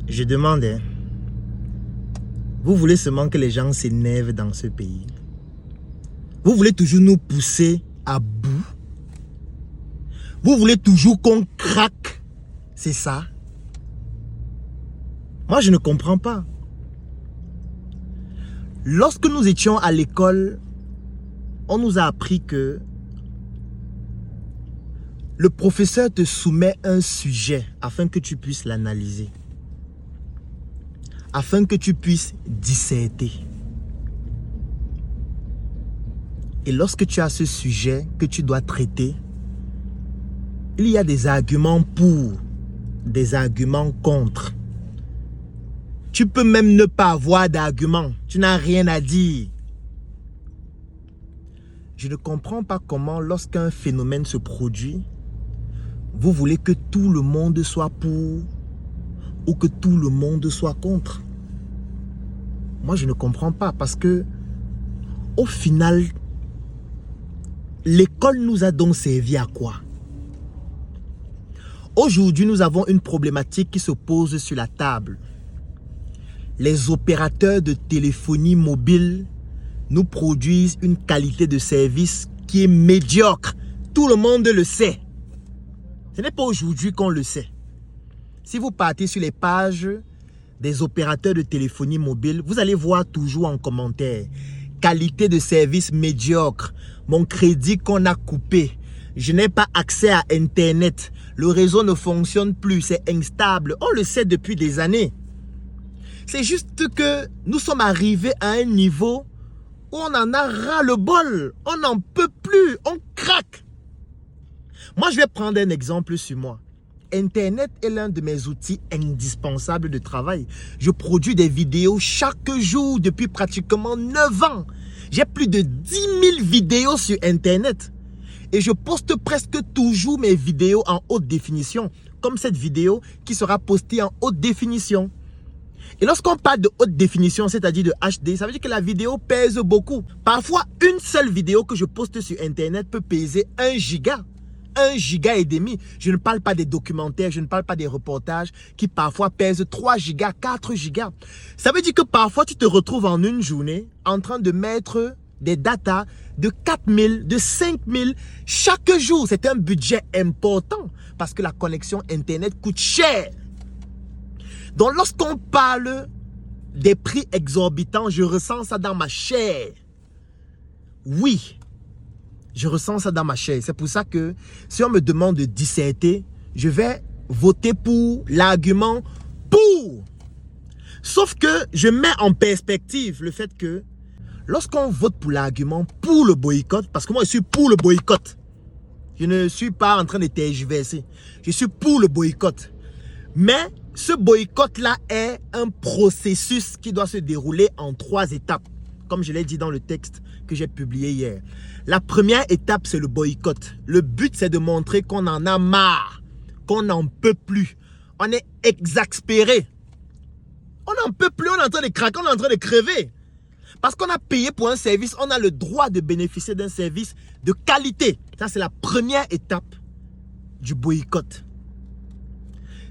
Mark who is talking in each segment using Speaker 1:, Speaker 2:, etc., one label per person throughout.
Speaker 1: Je demande, vous voulez seulement que les gens s'énervent dans ce pays? Vous voulez toujours nous pousser à bout? Vous voulez toujours qu'on craque? C'est ça? Moi, je ne comprends pas. Lorsque nous étions à l'école, on nous a appris que le professeur te soumet un sujet afin que tu puisses l'analyser, afin que tu puisses disserter. Et lorsque tu as ce sujet que tu dois traiter, il y a des arguments pour, des arguments contre. Tu peux même ne pas avoir d'arguments. Tu n'as rien à dire. Je ne comprends pas comment, lorsqu'un phénomène se produit, vous voulez que tout le monde soit pour ou que tout le monde soit contre. Moi, je ne comprends pas parce que, au final, l'école nous a donc servi à quoi? Aujourd'hui, nous avons une problématique qui se pose sur la table. Les opérateurs de téléphonie mobile nous produisent une qualité de service qui est médiocre. Tout le monde le sait. Ce n'est pas aujourd'hui qu'on le sait. Si vous partez sur les pages des opérateurs de téléphonie mobile, vous allez voir toujours en commentaire: qualité de service médiocre, mon crédit qu'on a coupé, je n'ai pas accès à Internet, le réseau ne fonctionne plus, c'est instable. On le sait depuis des années. C'est juste que nous sommes arrivés à un niveau où on en a ras-le-bol. On n'en peut plus, on craque. Moi, je vais prendre un exemple sur moi. Internet est l'un de mes outils indispensables de travail. Je produis des vidéos chaque jour depuis pratiquement 9 ans. J'ai plus de 10 000 vidéos sur Internet. Et je poste presque toujours mes vidéos en haute définition, comme cette vidéo qui sera postée en haute définition. Et lorsqu'on parle de haute définition, c'est-à-dire de HD, ça veut dire que la vidéo pèse beaucoup. Parfois, une seule vidéo que je poste sur Internet peut peser 1 giga. 1,5 giga. Je ne parle pas des documentaires, je ne parle pas des reportages qui parfois pèsent 3 gigas, 4 gigas. Ça veut dire que parfois tu te retrouves en une journée en train de mettre des datas de 4000, de 5000 chaque jour. C'est un budget important parce que la connexion Internet coûte cher. Donc lorsqu'on parle des prix exorbitants, je ressens ça dans ma chair. Oui. Je ressens ça dans ma chair. C'est pour ça que si on me demande de disserter, je vais voter pour l'argument pour. Sauf que je mets en perspective le fait que lorsqu'on vote pour l'argument pour le boycott, parce que moi je suis pour le boycott. Je ne suis pas en train de tergiverser. Je suis pour le boycott. Mais ce boycott-là est un processus qui doit se dérouler en 3 étapes. Comme je l'ai dit dans le texte que j'ai publié hier. La première étape, c'est le boycott. Le but, c'est de montrer qu'on en a marre, qu'on n'en peut plus. On est exaspéré. On n'en peut plus, on est en train de craquer, on est en train de crever. Parce qu'on a payé pour un service, on a le droit de bénéficier d'un service de qualité. Ça, c'est la première étape du boycott.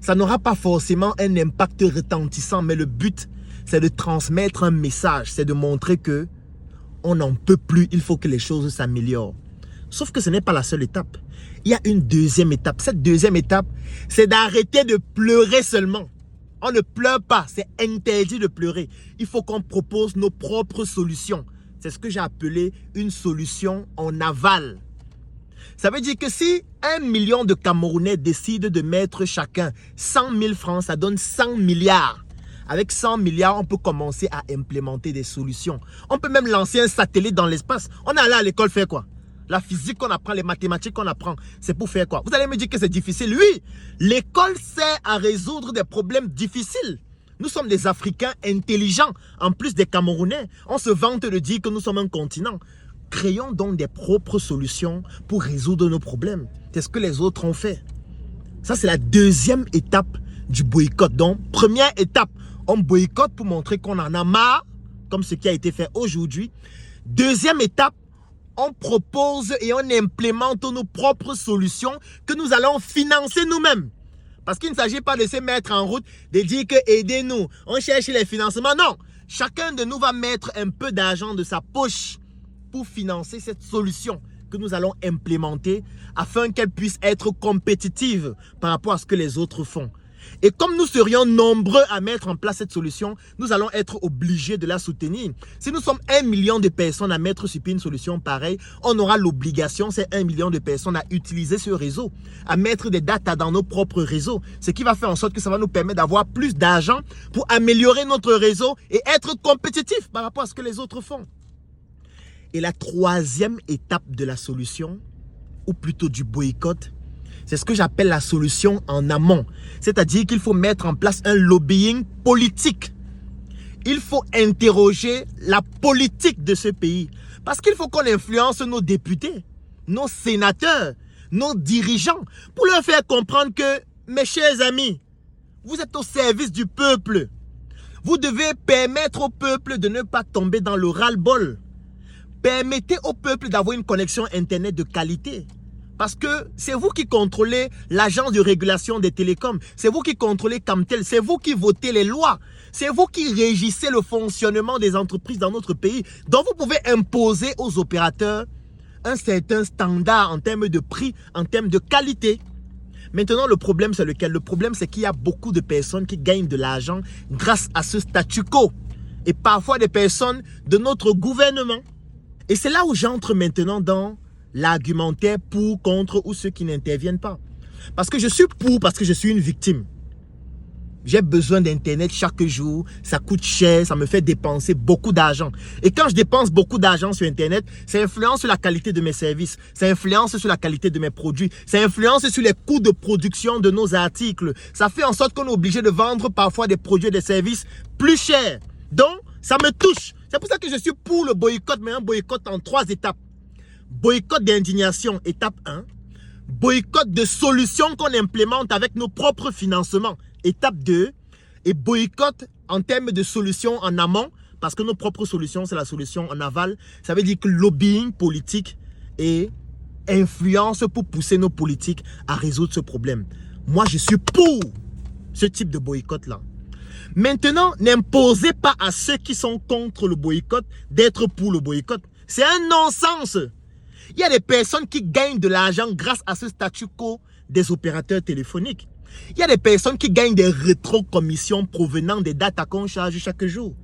Speaker 1: Ça n'aura pas forcément un impact retentissant, mais le but, c'est de transmettre un message, c'est de montrer que on n'en peut plus, il faut que les choses s'améliorent. Sauf que ce n'est pas la seule étape. Il y a une deuxième étape. Cette deuxième étape, c'est d'arrêter de pleurer seulement. On ne pleure pas, c'est interdit de pleurer. Il faut qu'on propose nos propres solutions. C'est ce que j'ai appelé une solution en aval. Ça veut dire que si 1 million de Camerounais décident de mettre chacun 100 000 francs, ça donne 100 milliards. Avec 100 milliards, on peut commencer à implémenter des solutions. On peut même lancer un satellite dans l'espace. On est allé à l'école faire quoi? La physique qu'on apprend, les mathématiques qu'on apprend, c'est pour faire quoi? Vous allez me dire que c'est difficile. Oui, l'école sert à résoudre des problèmes difficiles. Nous sommes des Africains intelligents, en plus des Camerounais. On se vante de dire que nous sommes un continent. Créons donc des propres solutions pour résoudre nos problèmes. C'est ce que les autres ont fait. Ça, c'est la deuxième étape du boycott. Donc, première étape, on boycotte pour montrer qu'on en a marre, comme ce qui a été fait aujourd'hui. Deuxième étape, on propose et on implémente nos propres solutions que nous allons financer nous-mêmes. Parce qu'il ne s'agit pas de se mettre en route, de dire que aidez-nous, on cherche les financements. Non, chacun de nous va mettre un peu d'argent de sa poche pour financer cette solution que nous allons implémenter afin qu'elle puisse être compétitive par rapport à ce que les autres font. Et comme nous serions nombreux à mettre en place cette solution, nous allons être obligés de la soutenir. Si nous sommes 1 million de personnes à mettre sur pied une solution pareille, on aura l'obligation, c'est 1 million de personnes à utiliser ce réseau, à mettre des data dans nos propres réseaux, ce qui va faire en sorte que ça va nous permettre d'avoir plus d'argent pour améliorer notre réseau et être compétitif par rapport à ce que les autres font. Et la troisième étape de la solution, ou plutôt du boycott, c'est ce que j'appelle la solution en amont. C'est-à-dire qu'il faut mettre en place un lobbying politique. Il faut interroger la politique de ce pays. Parce qu'il faut qu'on influence nos députés, nos sénateurs, nos dirigeants, pour leur faire comprendre que, mes chers amis, vous êtes au service du peuple. Vous devez permettre au peuple de ne pas tomber dans le ras-le-bol. Permettez au peuple d'avoir une connexion Internet de qualité. Parce que c'est vous qui contrôlez l'agence de régulation des télécoms. C'est vous qui contrôlez Camtel. C'est vous qui votez les lois. C'est vous qui régissez le fonctionnement des entreprises dans notre pays. Donc vous pouvez imposer aux opérateurs un certain standard en termes de prix, en termes de qualité. Maintenant, le problème, c'est lequel? Le problème, c'est qu'il y a beaucoup de personnes qui gagnent de l'argent grâce à ce statu quo. Et parfois des personnes de notre gouvernement. Et c'est là où j'entre maintenant dans l'argumentaire pour, contre ou ceux qui n'interviennent pas. Parce que je suis pour, parce que je suis une victime. J'ai besoin d'Internet chaque jour, ça coûte cher, ça me fait dépenser beaucoup d'argent. Et quand je dépense beaucoup d'argent sur Internet, ça influence sur la qualité de mes services, ça influence sur la qualité de mes produits, ça influence sur les coûts de production de nos articles. Ça fait en sorte qu'on est obligé de vendre parfois des produits et des services plus chers. Donc, ça me touche. C'est pour ça que je suis pour le boycott, mais un boycott en 3 étapes. Boycott d'indignation, étape 1. Boycott de solutions qu'on implémente avec nos propres financements, étape 2. Et boycott en termes de solutions en amont, parce que nos propres solutions, c'est la solution en aval. Ça veut dire que lobbying politique et influence pour pousser nos politiques à résoudre ce problème. Moi, je suis pour ce type de boycott-là. Maintenant, n'imposez pas à ceux qui sont contre le boycott d'être pour le boycott. C'est un non-sens. Il y a des personnes qui gagnent de l'argent grâce à ce statu quo des opérateurs téléphoniques. Il y a des personnes qui gagnent des rétrocommissions provenant des datas qu'on charge chaque jour.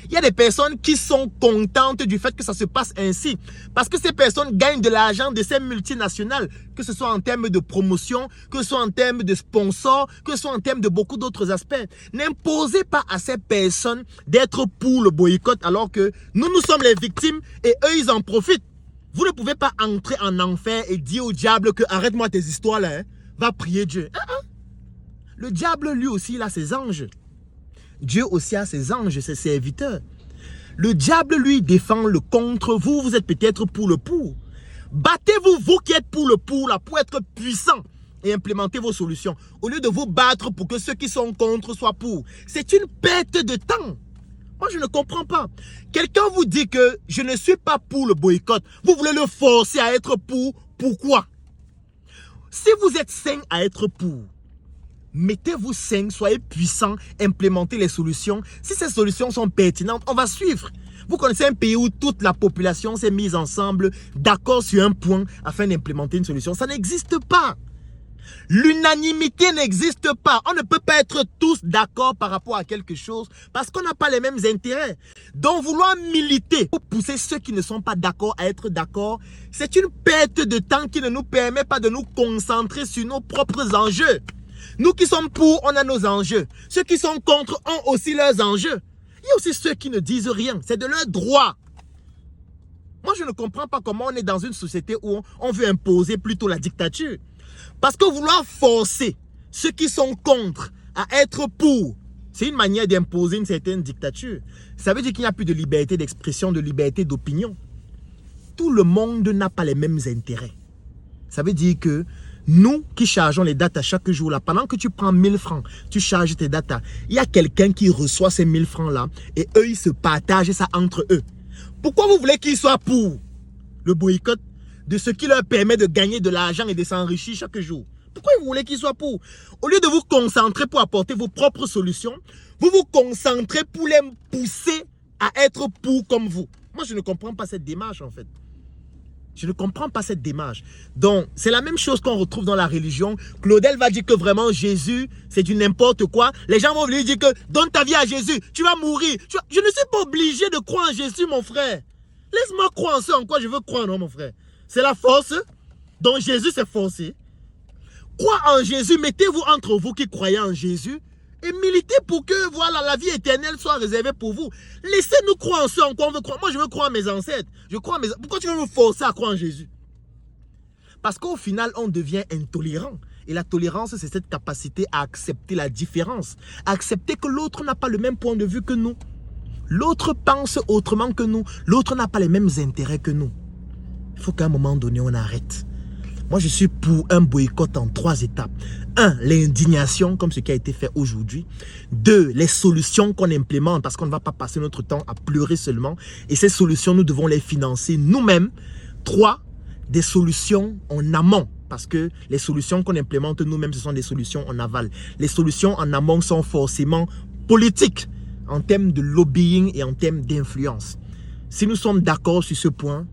Speaker 1: Il y a des personnes qui sont contentes du fait que ça se passe ainsi. Parce que ces personnes gagnent de l'argent de ces multinationales, que ce soit en termes de promotion, que ce soit en termes de sponsors, que ce soit en termes de beaucoup d'autres aspects. N'imposez pas à ces personnes d'être pour le boycott alors que nous sommes les victimes et eux, ils en profitent. Vous ne pouvez pas entrer en enfer et dire au diable que arrête-moi tes histoires là, hein, va prier Dieu. Le diable, lui aussi, il a ses anges. Dieu aussi a ses anges, ses serviteurs. Le diable, lui, défend le contre. Vous, vous êtes peut-être pour le pour. Battez-vous, vous qui êtes pour le pour, là, pour être puissant et implémenter vos solutions. Au lieu de vous battre pour que ceux qui sont contre soient pour. C'est une perte de temps. Moi, je ne comprends pas. Quelqu'un vous dit que je ne suis pas pour le boycott. Vous voulez le forcer à être pour. Pourquoi? Si vous êtes sain à être pour, mettez-vous sain, soyez puissant, implémentez les solutions. Si ces solutions sont pertinentes, on va suivre. Vous connaissez un pays où toute la population s'est mise ensemble, d'accord sur un point, afin d'implémenter une solution. Ça n'existe pas. L'unanimité n'existe pas. On ne peut pas être tous d'accord par rapport à quelque chose parce qu'on n'a pas les mêmes intérêts. Donc vouloir militer pour pousser ceux qui ne sont pas d'accord à être d'accord, c'est une perte de temps qui ne nous permet pas de nous concentrer sur nos propres enjeux. Nous qui sommes pour, on a nos enjeux. Ceux qui sont contre ont aussi leurs enjeux. Il y a aussi ceux qui ne disent rien. C'est de leur droit. Moi, je ne comprends pas comment on est dans une société où on veut imposer plutôt la dictature. Parce que vouloir forcer ceux qui sont contre à être pour, c'est une manière d'imposer une certaine dictature. Ça veut dire qu'il n'y a plus de liberté d'expression, de liberté d'opinion. Tout le monde n'a pas les mêmes intérêts. Ça veut dire que nous qui chargeons les datas chaque jour, là, pendant que tu prends 1000 francs, tu charges tes datas, il y a quelqu'un qui reçoit ces 1000 francs-là et eux, ils se partagent ça entre eux. Pourquoi vous voulez qu'ils soient pour le boycott de ce qui leur permet de gagner de l'argent et de s'enrichir chaque jour? Pourquoi vous voulez qu'ils soient pour? Au lieu de vous concentrer pour apporter vos propres solutions, vous vous concentrez pour les pousser à être pour comme vous. Moi, je ne comprends pas cette démarche, en fait. Je ne comprends pas cette démarche. Donc, c'est la même chose qu'on retrouve dans la religion. Claudel va dire que vraiment Jésus, c'est du n'importe quoi. Les gens vont lui dire que donne ta vie à Jésus, tu vas mourir. Je ne suis pas obligé de croire en Jésus, mon frère. Laisse-moi croire en ce en quoi je veux croire, non, mon frère. C'est la force dont Jésus s'est forcé. Croire en Jésus, mettez-vous entre vous qui croyez en Jésus et militez pour que voilà, la vie éternelle soit réservée pour vous. Laissez-nous croire en ce en quoi on veut croire. Moi, je veux croire en mes ancêtres. Pourquoi tu veux me forcer à croire en Jésus? Parce qu'au final, on devient intolérant. Et la tolérance, c'est cette capacité à accepter la différence. À accepter que l'autre n'a pas le même point de vue que nous. L'autre pense autrement que nous. L'autre n'a pas les mêmes intérêts que nous. Il faut qu'à un moment donné, on arrête. Moi, je suis pour un boycott en 3 étapes. 1, l'indignation, comme ce qui a été fait aujourd'hui. 2, les solutions qu'on implémente, parce qu'on ne va pas passer notre temps à pleurer seulement. Et ces solutions, nous devons les financer nous-mêmes. 3, des solutions en amont. Parce que les solutions qu'on implémente nous-mêmes, ce sont des solutions en aval. Les solutions en amont sont forcément politiques, en termes de lobbying et en termes d'influence. Si nous sommes d'accord sur ce point,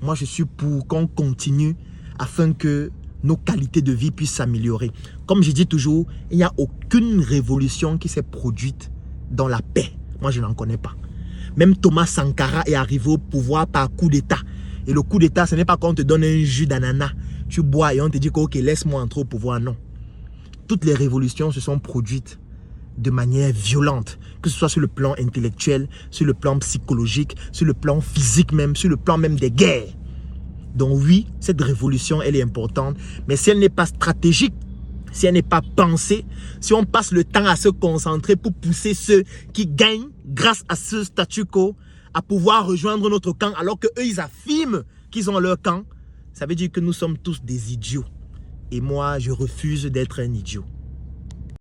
Speaker 1: moi, je suis pour qu'on continue afin que nos qualités de vie puissent s'améliorer. Comme je dis toujours, il n'y a aucune révolution qui s'est produite dans la paix. Moi, je n'en connais pas. Même Thomas Sankara est arrivé au pouvoir par coup d'État. Et le coup d'État, ce n'est pas qu'on te donne un jus d'ananas. Tu bois et on te dit que ok, laisse-moi entrer au pouvoir. Non. Toutes les révolutions se sont produites de manière violente, que ce soit sur le plan intellectuel, sur le plan psychologique, sur le plan physique même, sur le plan même des guerres. Donc oui, cette révolution, elle est importante, mais si elle n'est pas stratégique, si elle n'est pas pensée, si on passe le temps à se concentrer pour pousser ceux qui gagnent grâce à ce statu quo à pouvoir rejoindre notre camp, alors qu'eux, ils affirment qu'ils ont leur camp, ça veut dire que nous sommes tous des idiots. Et moi, je refuse d'être un idiot.